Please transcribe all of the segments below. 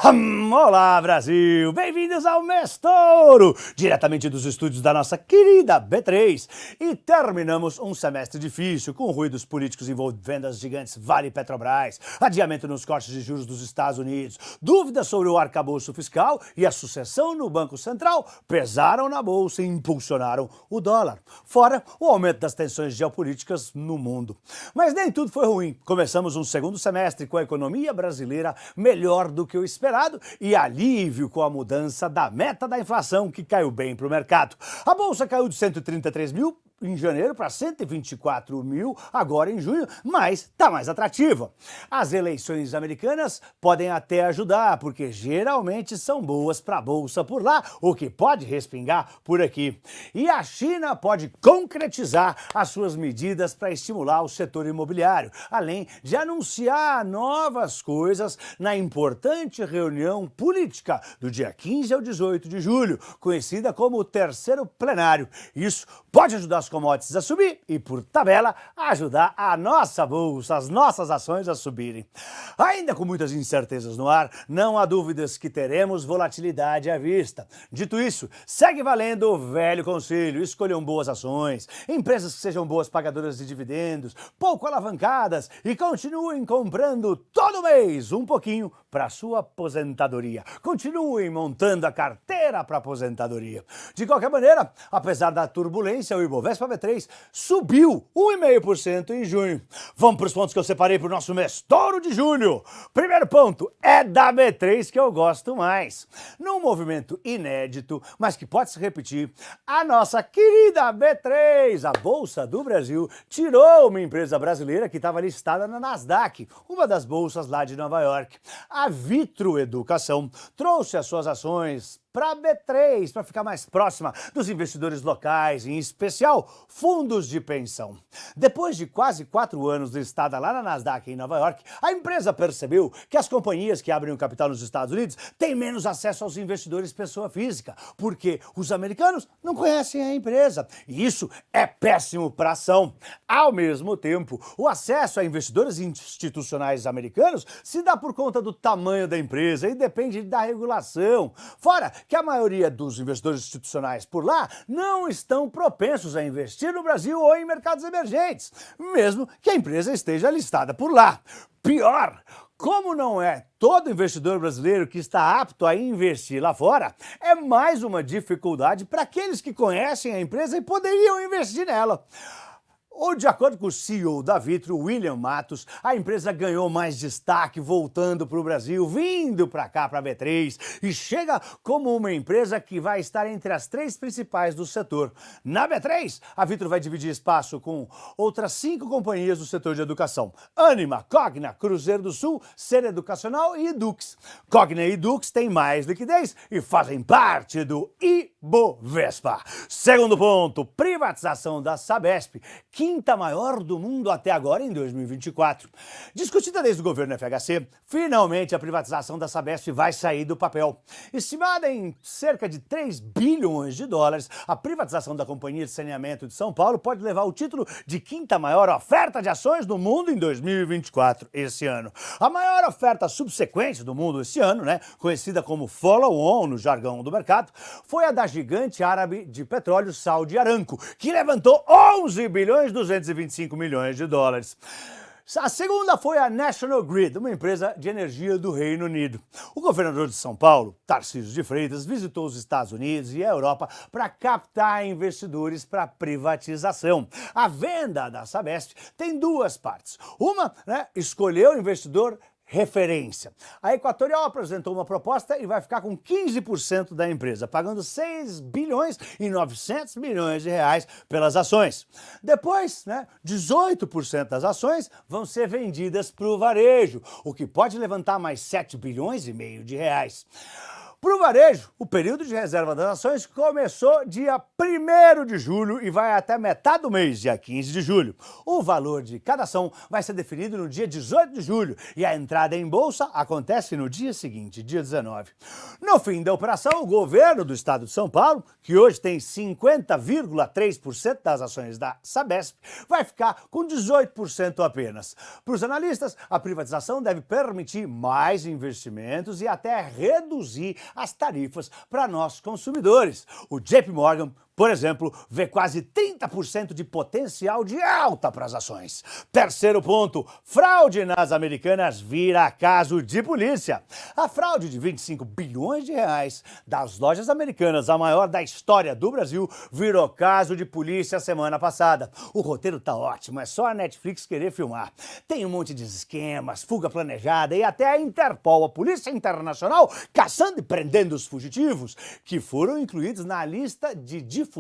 Olá, Brasil! Bem-vindos ao Mestouro, diretamente dos estúdios da nossa querida B3. E terminamos um semestre difícil, com ruídos políticos envolvendo as gigantes Vale e Petrobras, adiamento nos cortes de juros dos Estados Unidos, dúvidas sobre o arcabouço fiscal e a sucessão no Banco Central pesaram na bolsa e impulsionaram o dólar. Fora o aumento das tensões geopolíticas no mundo. Mas nem tudo foi ruim. Começamos um segundo semestre com a economia brasileira melhor do que o esperado e alívio com a mudança da meta da inflação que caiu bem para o mercado. A bolsa caiu de 133 mil em janeiro para 124 mil agora em junho, mas está mais atrativa. As eleições americanas podem até ajudar, porque geralmente são boas para a bolsa por lá, o que pode respingar por aqui. E a China pode concretizar as suas medidas para estimular o setor imobiliário, além de anunciar novas coisas na importante reunião política do dia 15 ao 18 de julho, conhecida como o terceiro plenário. Isso pode ajudar as commodities a subir e, por tabela, ajudar a nossa bolsa, as nossas ações a subirem. Ainda com muitas incertezas no ar, não há dúvidas que teremos volatilidade à vista. Dito isso, segue valendo o velho conselho: escolham boas ações, empresas que sejam boas pagadoras de dividendos, pouco alavancadas e continuem comprando todo mês um pouquinho para sua aposentadoria. Continuem montando a carteira para aposentadoria. De qualquer maneira, apesar da turbulência, o Ibovespa B3 subiu 1,5% em junho. Vamos para os pontos que eu separei para o nosso Mestouro de julho. Primeiro ponto é da B3 que eu gosto mais. Num movimento inédito, mas que pode se repetir, a nossa querida B3, a Bolsa do Brasil, tirou uma empresa brasileira que estava listada na Nasdaq, uma das bolsas lá de Nova York. A Vitru Educação trouxe as suas ações para a B3, para ficar mais próxima dos investidores locais, em especial fundos de pensão. Depois de quase 4 anos listada lá na Nasdaq em Nova York, a empresa percebeu que as companhias que abrem o capital nos Estados Unidos têm menos acesso aos investidores pessoa física, porque os americanos não conhecem a empresa, e isso é péssimo para a ação. Ao mesmo tempo, o acesso a investidores institucionais americanos se dá por conta do tamanho da empresa e depende da regulação. Fora que a maioria dos investidores institucionais por lá não estão propensos a investir no Brasil ou em mercados emergentes, mesmo que a empresa esteja listada por lá. Pior, como não é todo investidor brasileiro que está apto a investir lá fora, é mais uma dificuldade para aqueles que conhecem a empresa e poderiam investir nela. De acordo com o CEO da Vitru, William Matos, a empresa ganhou mais destaque voltando para o Brasil, vindo para cá, para a B3, e chega como uma empresa que vai estar entre as 3 principais do setor. Na B3, a Vitru vai dividir espaço com outras 5 companhias do setor de educação: Ânima, Cogna, Cruzeiro do Sul, Ser Educacional e Edux. Cogna e Edux têm mais liquidez e fazem parte do Ibovespa. Segundo ponto, privatização da Sabesp, quinta maior do mundo até agora em 2024. Discutida desde o governo FHC, finalmente a privatização da Sabesp vai sair do papel. Estimada em cerca de 3 bilhões de dólares, a privatização da Companhia de Saneamento de São Paulo pode levar o título de quinta maior oferta de ações do mundo em 2024, esse ano. A maior oferta subsequente do mundo esse ano, conhecida como follow-on no jargão do mercado, foi a da gigante árabe de petróleo Saudi Aramco, que levantou 11 bilhões 225 milhões de dólares. A segunda foi a National Grid, uma empresa de energia do Reino Unido. O governador de São Paulo, Tarcísio de Freitas, visitou os Estados Unidos e a Europa para captar investidores para privatização. A venda da Sabesp tem 2 partes. Uma, escolheu o investidor referência. A Equatorial apresentou uma proposta e vai ficar com 15% da empresa, pagando 6 bilhões e 900 milhões de reais pelas ações. Depois, 18% das ações vão ser vendidas para o varejo, o que pode levantar mais 7 bilhões e meio de reais. Para o varejo, o período de reserva das ações começou dia 1º de julho e vai até metade do mês, dia 15 de julho. O valor de cada ação vai ser definido no dia 18 de julho e a entrada em bolsa acontece no dia seguinte, dia 19. No fim da operação, o governo do estado de São Paulo, que hoje tem 50,3% das ações da Sabesp, vai ficar com 18% apenas. Para os analistas, a privatização deve permitir mais investimentos e até reduzir as tarifas para nós consumidores. O JP Morgan, por exemplo, vê quase 30% de potencial de alta para as ações. Terceiro ponto, fraude nas Americanas vira caso de polícia. A fraude de 25 bilhões de reais das lojas Americanas, a maior da história do Brasil, virou caso de polícia semana passada. O roteiro tá ótimo, é só a Netflix querer filmar. Tem um monte de esquemas, fuga planejada e até a Interpol, a Polícia Internacional, caçando e prendendo os fugitivos, que foram incluídos na lista de difusão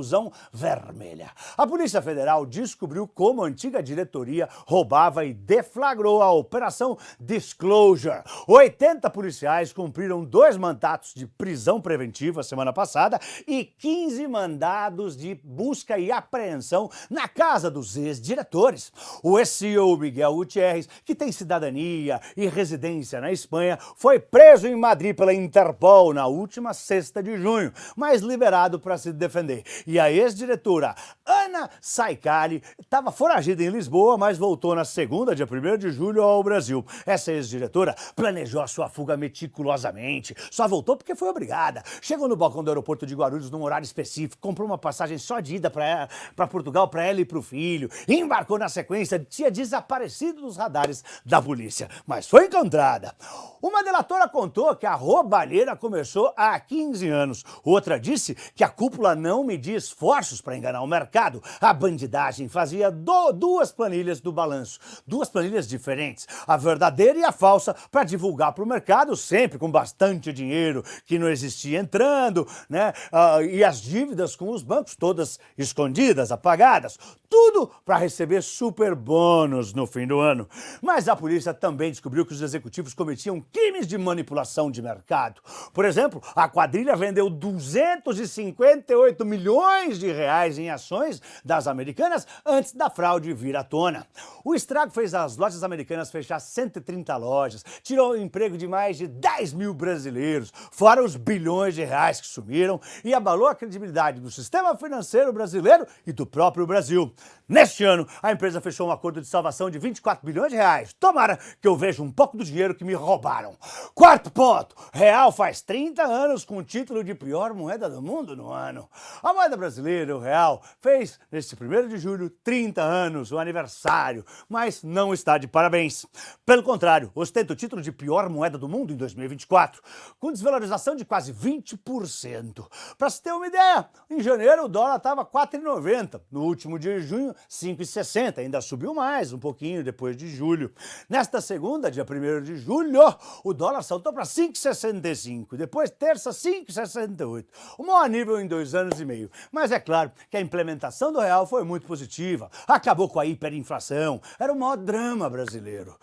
vermelha. A Polícia Federal descobriu como a antiga diretoria roubava e deflagrou a Operação Disclosure. 80 policiais cumpriram 2 mandatos de prisão preventiva semana passada e 15 mandados de busca e apreensão na casa dos ex-diretores. O ex-CEO Miguel Gutierrez, que tem cidadania e residência na Espanha, foi preso em Madrid pela Interpol na última sexta de junho, mas liberado para se defender. E a ex-diretora Ana Saicali estava foragida em Lisboa, mas voltou na segunda, dia 1º de julho, ao Brasil. Essa ex-diretora planejou a sua fuga meticulosamente, só voltou porque foi obrigada. Chegou no balcão do aeroporto de Guarulhos num horário específico, comprou uma passagem só de ida para Portugal para ela e para o filho, embarcou na sequência, tinha desaparecido dos radares da polícia, mas foi encontrada. Uma delatora contou que a roubalheira começou há 15 anos. Outra disse que a cúpula não media esforços para enganar o mercado. A bandidagem fazia 2 planilhas do balanço, 2 planilhas diferentes, a verdadeira e a falsa, para divulgar para o mercado, sempre com bastante dinheiro que não existia entrando, né? E as dívidas com os bancos todas escondidas, apagadas. Tudo para receber super bônus no fim do ano. Mas a polícia também descobriu que os executivos cometiam crimes de manipulação de mercado. Por exemplo, a quadrilha vendeu 258 milhões de reais em ações das Americanas antes da fraude vir à tona. O estrago fez as lojas Americanas fechar 130 lojas, tirou o emprego de mais de 10 mil brasileiros, fora os bilhões de reais que sumiram, e abalou a credibilidade do sistema financeiro brasileiro e do próprio Brasil. Neste ano, a empresa fechou um acordo de salvação de 24 bilhões de reais. Tomara que eu veja um pouco do dinheiro que me roubaram. Quarto ponto, real faz 30 anos com o título de pior moeda do mundo no ano. A moeda brasileira, o real, fez neste 1º de julho 30 anos, o aniversário, mas não está de parabéns. Pelo contrário, ostenta o título de pior moeda do mundo em 2024, com desvalorização de quase 20%. Para se ter uma ideia, em janeiro o dólar estava 4,90, no último dia de junho 5,60, ainda subiu mais um pouquinho depois de julho. Nesta segunda, dia 1º de julho, o dólar saltou para 5,65, depois terça 5,68, o maior nível em 2 anos e meio. Mas é claro que a implementação do real foi muito positiva, acabou com a hiperinflação, era o maior drama brasileiro.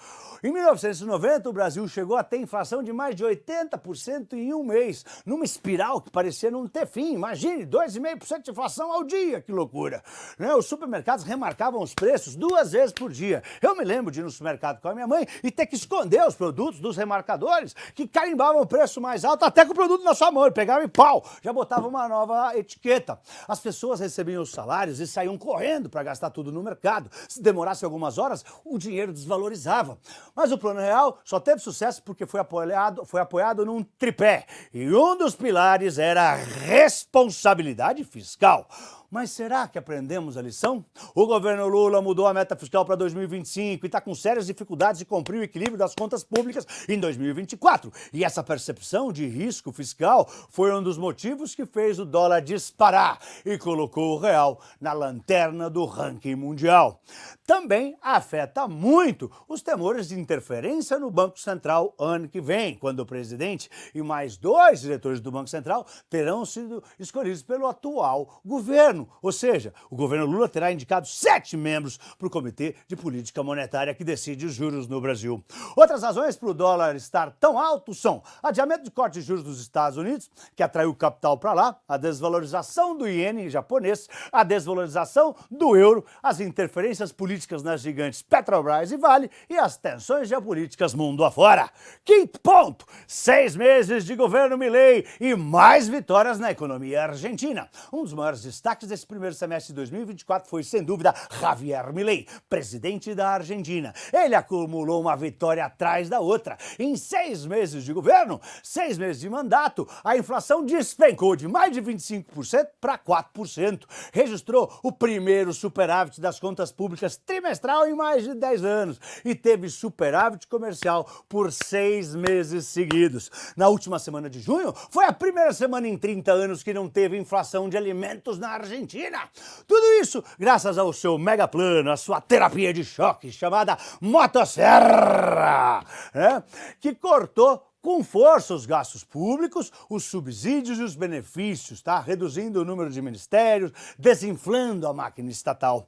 Em 1990, o Brasil chegou a ter inflação de mais de 80% em um mês, numa espiral que parecia não ter fim. Imagine, 2,5% de inflação ao dia, que loucura! Né? Os supermercados remarcavam os preços 2 vezes por dia. Eu me lembro de ir no supermercado com a minha mãe e ter que esconder os produtos dos remarcadores, que carimbavam o preço mais alto até com o produto na sua mão. Ele pegava e pau, já botava uma nova etiqueta. As pessoas recebiam os salários e saíam correndo para gastar tudo no mercado. Se demorasse algumas horas, o dinheiro desvalorizava. Mas o Plano Real só teve sucesso porque foi apoiado num tripé. E um dos pilares era a responsabilidade fiscal. Mas será que aprendemos a lição? O governo Lula mudou a meta fiscal para 2025 e está com sérias dificuldades de cumprir o equilíbrio das contas públicas em 2024. E essa percepção de risco fiscal foi um dos motivos que fez o dólar disparar e colocou o real na lanterna do ranking mundial. Também afeta muito os temores de interferência no Banco Central ano que vem, quando o presidente e mais 2 diretores do Banco Central terão sido escolhidos pelo atual governo. governo, ou seja, o governo Lula terá indicado 7 membros para o Comitê de Política Monetária que decide os juros no Brasil. Outras razões para o dólar estar tão alto são adiamento de corte de juros dos Estados Unidos, que atraiu capital para lá, a desvalorização do iene japonês, a desvalorização do euro, as interferências políticas nas gigantes Petrobras e Vale e as tensões geopolíticas mundo afora. Quinto ponto, 6 meses de governo Milei e mais vitórias na economia argentina. Um dos maiores destaques desse primeiro semestre de 2024 foi, sem dúvida, Javier Milei, presidente da Argentina. Ele acumulou uma vitória atrás da outra. Em 6 meses de governo, 6 meses de mandato, a inflação despencou de mais de 25% para 4%. Registrou o primeiro superávit das contas públicas trimestral em mais de 10 anos e teve superávit comercial por 6 meses seguidos. Na última semana de junho, foi a primeira semana em 30 anos que não teve inflação de alimentos na Argentina. Tudo isso graças ao seu mega plano, a sua terapia de choque chamada Motosserra, né? Que cortou com força os gastos públicos, os subsídios e os benefícios, tá? Reduzindo o número de ministérios, desinflando a máquina estatal.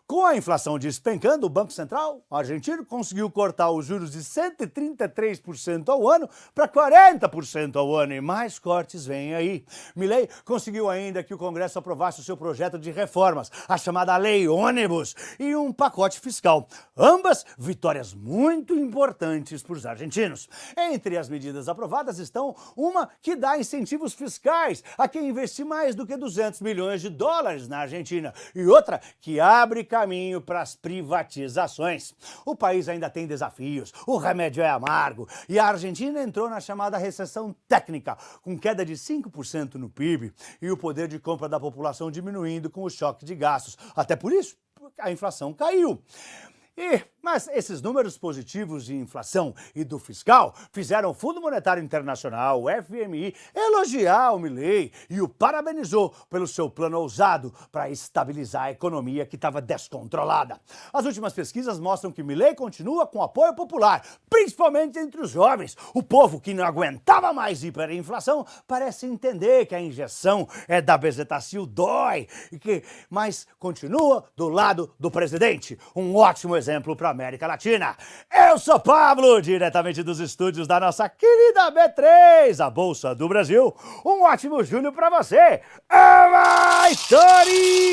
Com a inflação despencando, o Banco Central argentino conseguiu cortar os juros de 133% ao ano para 40% ao ano e mais cortes vêm aí. Milei conseguiu ainda que o Congresso aprovasse o seu projeto de reformas, a chamada Lei Ônibus, e um pacote fiscal. Ambas vitórias muito importantes para os argentinos. Entre as medidas aprovadas estão uma que dá incentivos fiscais a quem investir mais do que 200 milhões de dólares na Argentina e outra que abre caminho para as privatizações. O país ainda tem desafios, o remédio é amargo e a Argentina entrou na chamada recessão técnica, com queda de 5% no PIB e o poder de compra da população diminuindo com o choque de gastos. Até por isso, a inflação caiu. Mas esses números positivos de inflação e do fiscal fizeram o Fundo Monetário Internacional, o FMI, elogiar o Milei e o parabenizou pelo seu plano ousado para estabilizar a economia que estava descontrolada. As últimas pesquisas mostram que Milei continua com apoio popular, principalmente entre os jovens. O povo que não aguentava mais hiperinflação parece entender que a injeção é da bezetacil dói, mas continua do lado do presidente. Um ótimo exemplo para América Latina. Eu sou Pablo, diretamente dos estúdios da nossa querida B3, a Bolsa do Brasil. Um ótimo julho para você. Vai, Tori!